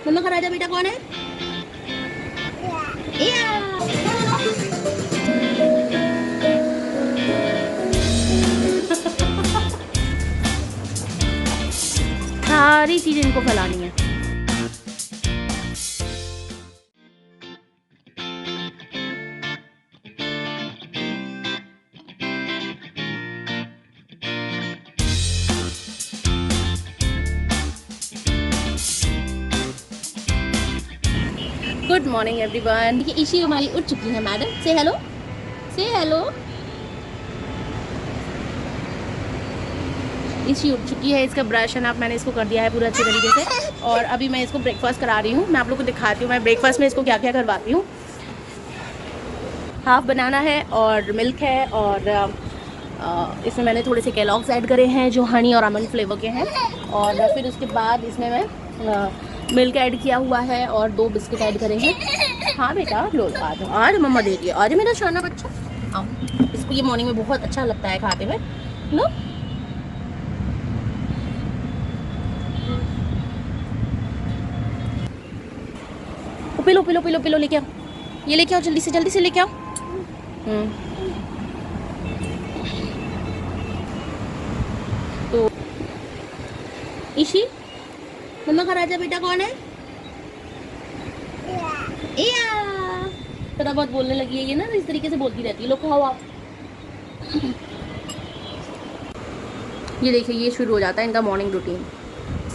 मम्मा का राजा बेटा कौन है? या। सारी चीजें इनको फैलानी है। Good morning everyone. देखिए ईशी हमारी उठ चुकी है। मैडम से हेलो, से हेलो। ईशी उठ चुकी है, इसका ब्रश है ना, मैंने इसको कर दिया है पूरा अच्छे तरीके से। और अभी मैं इसको ब्रेकफास्ट करा रही हूँ। मैं आप लोगों को दिखाती हूँ मैं ब्रेकफास्ट में इसको क्या क्या करवाती हूँ। हाफ बनाना है और मिल्क है, और इसमें मैंने थोड़े से केलॉग्स ऐड करे हैं जो हनी और आमंड फ्लेवर के हैं। और फिर उसके बाद इसमें मैं मिल्क ऐड किया हुआ है और 2 बिस्किट ऐड करे हैं। हाँ बेटा लो, आज आज मम्मा दे रही है, आज मेरा शाना बच्चा। आओ, इसको ये मॉर्निंग में बहुत अच्छा लगता है खाते हुए। लो पिलो पिलो पिलो पिलो, लेके आओ, ये लेके आओ, जल्दी से लेके आओ। तो ईशी, मम्मा का राजा बेटा कौन है? या। थोड़ा बहुत बोलने लगी है ये ना, इस तरीके से बोलती रहती है। लो खाओ आप। ये देखिए ये शुरू हो जाता है इनका मॉर्निंग रूटीन,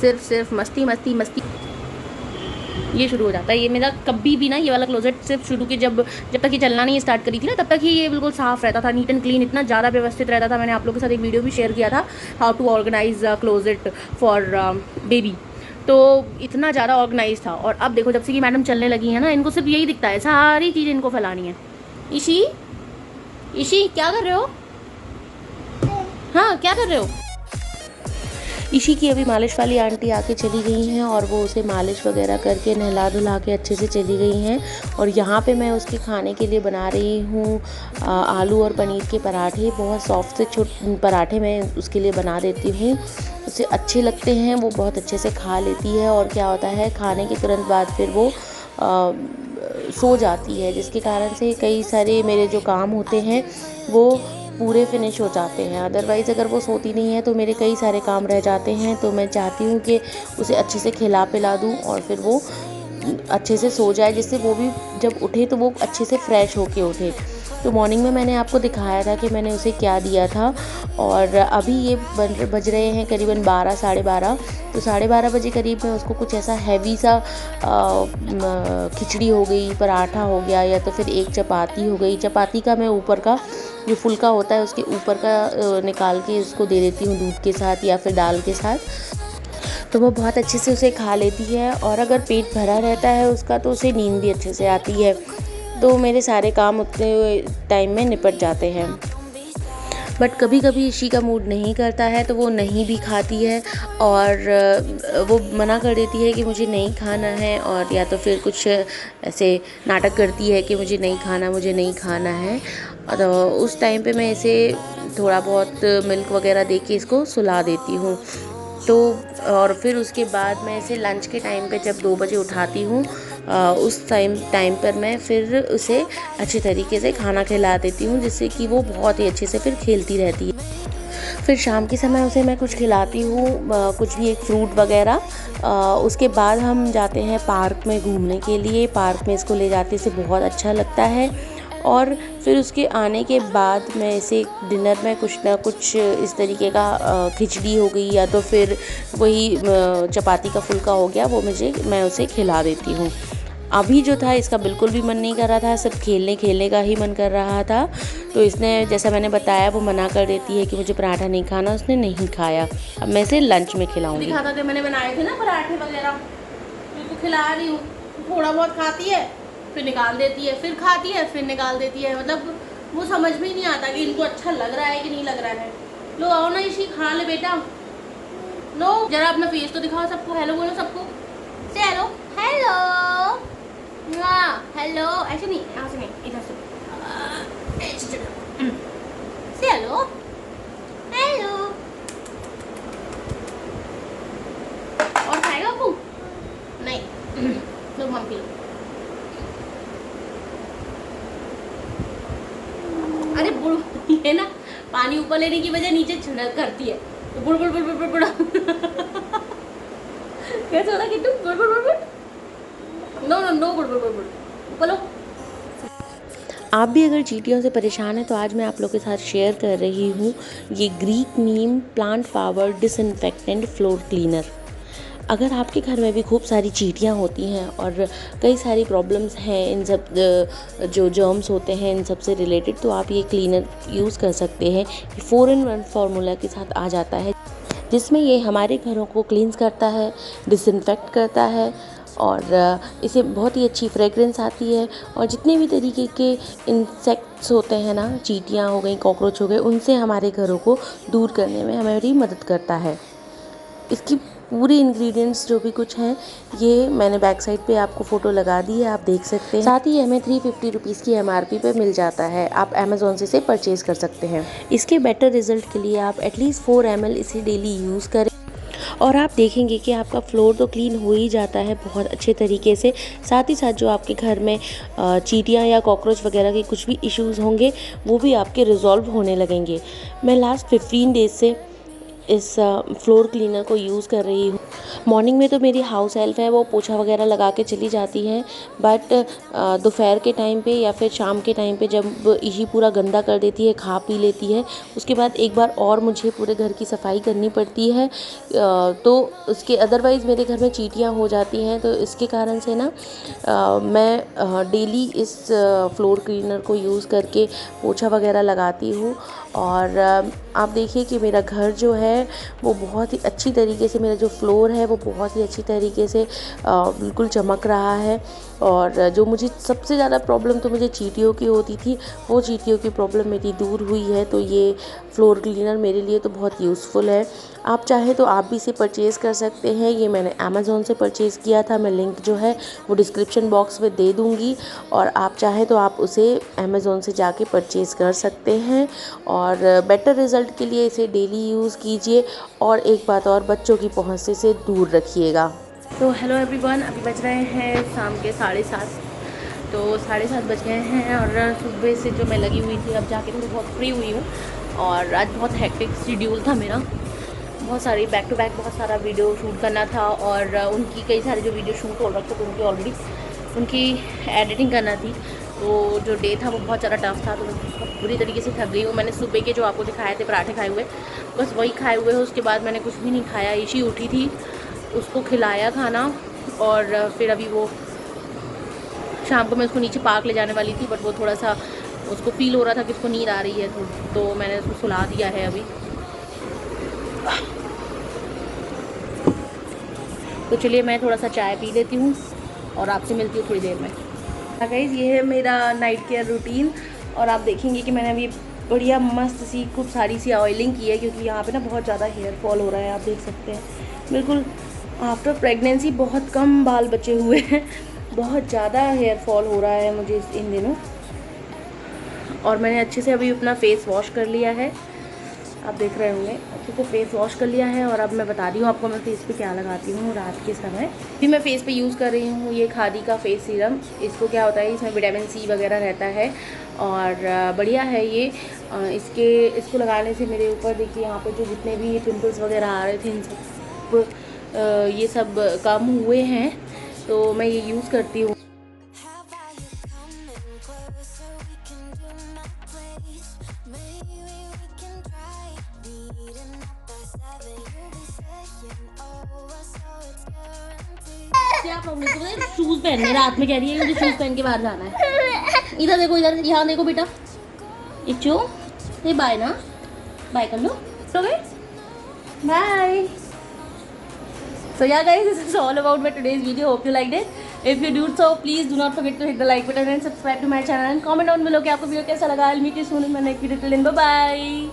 सिर्फ मस्ती मस्ती मस्ती, ये शुरू हो जाता है। ये मेरा कभी भी ना ये वाला क्लोजेट सिर्फ शुरू के जब तक ये चलना नहीं स्टार्ट करी थी ना, तब तक ही ये बिल्कुल साफ़ रहता था, नीट एंड क्लीन, इतना ज़्यादा व्यवस्थित रहता था। मैंने आप लोगों के साथ एक वीडियो भी शेयर किया था, how to organise closet for baby. तो इतना ज़्यादा ऑर्गेनाइज था। और अब देखो जब से कि मैडम चलने लगी है ना, इनको सिर्फ यही दिखता है, सारी चीज़ इनको फैलानी है। ईशी, ईशी क्या कर रहे हो? हाँ क्या कर रहे हो? ईशी की अभी मालिश वाली आंटी आके चली गई हैं और वो उसे मालिश वगैरह करके नहला धुला के अच्छे से चली गई हैं। और यहाँ पे मैं उसके खाने के लिए बना रही हूँ आलू और पनीर के पराठे। बहुत सॉफ्ट से छोटे पराठे मैं उसके लिए बना देती हूँ, उसे अच्छे लगते हैं, वो बहुत अच्छे से खा लेती है। और क्या होता है, खाने के तुरंत बाद फिर वो सो जाती है, जिसके कारण से कई सारे मेरे जो काम होते हैं वो पूरे फिनिश हो जाते हैं। अदरवाइज़ अगर वो सोती नहीं है तो मेरे कई सारे काम रह जाते हैं। तो मैं चाहती हूँ कि उसे अच्छे से खिला पिला दूँ और फिर वो अच्छे से सो जाए, जिससे वो भी जब उठे तो वो अच्छे से फ्रेश होके उठे। तो मॉर्निंग में मैंने आपको दिखाया था कि मैंने उसे क्या दिया था। और अभी ये बज रहे हैं करीबन 12 साढ़े 12। तो साढ़े 12 बजे करीब मैं उसको कुछ ऐसा हैवी सा खिचड़ी हो गई, पराठा हो गया, या तो फिर एक चपाती हो गई। चपाती का मैं ऊपर का जो फुलका होता है उसके ऊपर का निकाल के इसको दे देती हूँ दूध के साथ या फिर दाल के साथ। तो वो बहुत अच्छे से उसे खा लेती है। और अगर पेट भरा रहता है उसका तो उसे नींद भी अच्छे से आती है। तो मेरे सारे काम उतने टाइम में निपट जाते हैं। बट कभी कभी ईशी का मूड नहीं करता है तो वो नहीं भी खाती है, और वो मना कर देती है कि मुझे नहीं खाना है, और या तो फिर कुछ ऐसे नाटक करती है कि मुझे नहीं खाना, मुझे नहीं खाना है। और उस टाइम पे मैं इसे थोड़ा बहुत मिल्क वगैरह दे के इसको सुला देती हूँ। तो और फिर उसके बाद मैं इसे लंच के टाइम पे जब 2 बजे उठाती हूँ, उस टाइम पर मैं फिर उसे अच्छे तरीके से खाना खिला देती हूँ, जिससे कि वो बहुत ही अच्छे से फिर खेलती रहती है। फिर शाम के समय उसे मैं कुछ खिलाती हूँ, कुछ भी एक फ्रूट वगैरह। उसके बाद हम जाते हैं पार्क में घूमने के लिए। पार्क में इसको ले जाते से बहुत अच्छा लगता है। और फिर उसके आने के बाद मैं इसे डिनर में कुछ ना कुछ इस तरीके का खिचड़ी हो गई या तो फिर वही चपाती का फुल्का हो गया, वो मैं उसे खिला देती हूँ। अभी जो था इसका बिल्कुल भी मन नहीं कर रहा था, सिर्फ खेलने का ही मन कर रहा था। तो इसने, जैसा मैंने बताया, वो मना कर देती है कि मुझे पराठा नहीं खाना, उसने नहीं खाया। अब मैं इसे लंच में खिलाऊंगी। दिखा था कि मैंने बनाए थे ना पराठे वगैरह, तो खिला रही हूँ। थोड़ा बहुत खाती है फिर निकाल देती है, फिर खाती है फिर निकाल देती है। मतलब वो समझ में ही नहीं आता कि इनको अच्छा लग रहा है कि नहीं लग रहा है। लो आओ ना ईशी, खा ले बेटा, लो जरा अपना फेस तो दिखाओ सबको, हेलो बोलो सबको, से हेलो हेलो हेलो। ऐसे नहीं, ऐसे नहीं, इधर से से हेलो हेलो। और खाएगा आपको? नहीं तो मम पी लो। अरे बुड़, ये ना पानी ऊपर लेने की वजह नीचे छिड़क करती है, तो बुड़ बुड़ बुड़ बुड़ बुड़ कैसे हो रहा किट्टू? बुड़ बुड़ बुड़ बुड़, नो नो नो, बुड़ बुड़ बुड़ बुड़, ऊपर लो। आप भी अगर चींटियों से परेशान हैं तो आज मैं आप लोगों के साथ शेयर कर रही हूँ ये Greek neem plant power disinfectant floor cleaner. अगर आपके घर में भी खूब सारी चींटियाँ होती हैं और कई सारी प्रॉब्लम्स हैं इन सब जो जर्म्स होते हैं इन सब से रिलेटेड, तो आप ये क्लीनर यूज़ कर सकते हैं। 4-in-1 फार्मूला के साथ आ जाता है, जिसमें ये हमारे घरों को क्लींस करता है, डिसइंफेक्ट करता है और इसे बहुत ही अच्छी फ्रेगरेंस आती है। और जितने भी तरीके के इंसेक्ट्स होते हैं ना, चींटियाँ हो गई, कॉकरोच हो गए, उनसे हमारे घरों को दूर करने में हमारी मदद करता है। इसकी पूरी इंग्रेडिएंट्स जो भी कुछ हैं ये मैंने बैक साइड पे आपको फ़ोटो लगा दी है, आप देख सकते हैं। साथ ही हमें 350 रुपीज़ की MRP पे मिल जाता है, आप अमेज़ॉन से इसे परचेज़ कर सकते हैं। इसके बेटर रिजल्ट के लिए आप एटलीस्ट 4 ml इसे डेली यूज़ करें और आप देखेंगे कि आपका फ्लोर तो क्लीन हो ही जाता है बहुत अच्छे तरीके से। साथ ही साथ जो आपके घर में चींटियाँ या कॉकरोच वगैरह के कुछ भी इश्यूज़ होंगे वो भी आपके रिजॉल्व होने लगेंगे। मैं लास्ट 15 डेज़ से इस फ्लोर क्लीनर को यूज़ कर रही हूँ। मॉर्निंग में तो मेरी हाउस हेल्प है, वो पोछा वगैरह लगा के चली जाती हैं, बट दोपहर के टाइम पे या फिर शाम के टाइम पे जब यही पूरा गंदा कर देती है, खा पी लेती है, उसके बाद एक बार और मुझे पूरे घर की सफाई करनी पड़ती है। तो उसके अदरवाइज़ मेरे घर में चींटियाँ हो जाती हैं, तो इसके कारण से ना मैं डेली इस फ्लोर क्लीनर को यूज़ करके पोछा वगैरह लगाती हूँ। और आप देखिए कि मेरा घर जो है वो बहुत ही अच्छी तरीके से, मेरा जो फ्लोर है वो बहुत ही अच्छी तरीके से बिल्कुल चमक रहा है। और जो मुझे सबसे ज़्यादा प्रॉब्लम तो मुझे चींटियों की होती थी, वो चींटियों की प्रॉब्लम मेरी दूर हुई है। तो ये फ्लोर क्लीनर मेरे लिए तो बहुत यूज़फुल है। आप चाहे तो आप भी इसे परचेज़ कर सकते हैं। ये मैंने अमेज़ॉन से परचेज़ किया था, मैं लिंक जो है वो डिस्क्रिप्शन बॉक्स में दे दूँगी और आप चाहे तो आप उसे अमेज़ॉन से जाके परचेज़ कर सकते हैं। और बेटर रिज़ल्ट के लिए इसे डेली यूज़ कीजिए और एक बात और, बच्चों की पहुंच से इसे दूर रखिएगा। तो हेलो एवरीवन, अभी बज रहे हैं शाम के 7:30। तो 7:30 बज गए हैं और सुबह से जो मैं लगी हुई थी, अब जाके मैं बहुत फ्री हुई हूँ। और आज बहुत हेक्टिक शेड्यूल था मेरा, बहुत सारी बैक टू बैक बहुत सारा वीडियो शूट करना था और उनकी कई सारे जो वीडियो शूट हो रखे थे उनकी ऑलरेडी उनकी एडिटिंग करना थी। तो जो डे था वो बहुत ज़्यादा टफ था, तो मैं बुरी तरीके से थक गई हूँ। मैंने सुबह के जो आपको दिखाए थे पराठे खाए हुए, बस वही खाए हुए हैं। उसके बाद मैंने कुछ भी नहीं खाया। ईशी उठी थी, उसको खिलाया खाना और फिर अभी वो शाम को मैं उसको नीचे पार्क ले जाने वाली थी, बट वो थोड़ा सा उसको फील हो रहा था कि उसको नींद आ रही है, तो मैंने उसको सुला दिया है अभी। तो चलिए मैं थोड़ा सा चाय पी लेती हूँ और आपसे मिलती हूँ थोड़ी देर में। गाइस, ये है मेरा नाइट केयर रूटीन और आप देखेंगे कि मैंने अभी बढ़िया मस्त सी खूब सारी सी ऑयलिंग की है, क्योंकि यहाँ पे ना बहुत ज़्यादा हेयर फॉल हो रहा है। आप देख सकते हैं बिल्कुल आफ्टर प्रेगनेंसी बहुत कम बाल बचे हुए हैं, बहुत ज़्यादा हेयर फॉल हो रहा है मुझे इन दिनों। और मैंने अच्छे से अभी अपना फेस वॉश कर लिया है, आप देख रहे होंगे अच्छे से फेस वॉश कर लिया है। और अब मैं बता रही हूँ आपको मैं फेस पे क्या लगाती हूँ रात के समय। भी मैं फेस पे यूज़ कर रही हूँ ये खादी का फेस सीरम। इसको क्या होता है, इसमें विटामिन C वगैरह रहता है और बढ़िया है ये। इसको लगाने से मेरे ऊपर देखिए यहाँ पे जो जितने भी पिंपल्स वगैरह आ रहे थे इन सब ये सब कम हुए हैं, तो मैं ये यूज़ करती हूँ। क्या प्रॉब्लम है? शूज पहनने रात में कह रही है मुझे शूज पहन के बाहर जाना है। इधर देखो, इधर यहाँ देखो बेटा। इच्चू ये बाय ना, बाय कर लो। Okay bye. So yeah guys, this is all about my today's video. Hope you liked it. If you do so, please do not forget to hit the like button and subscribe to my channel and comment down below कि आपको video कैसा लगा। I'll meet you soon in my next video. Till then, bye bye.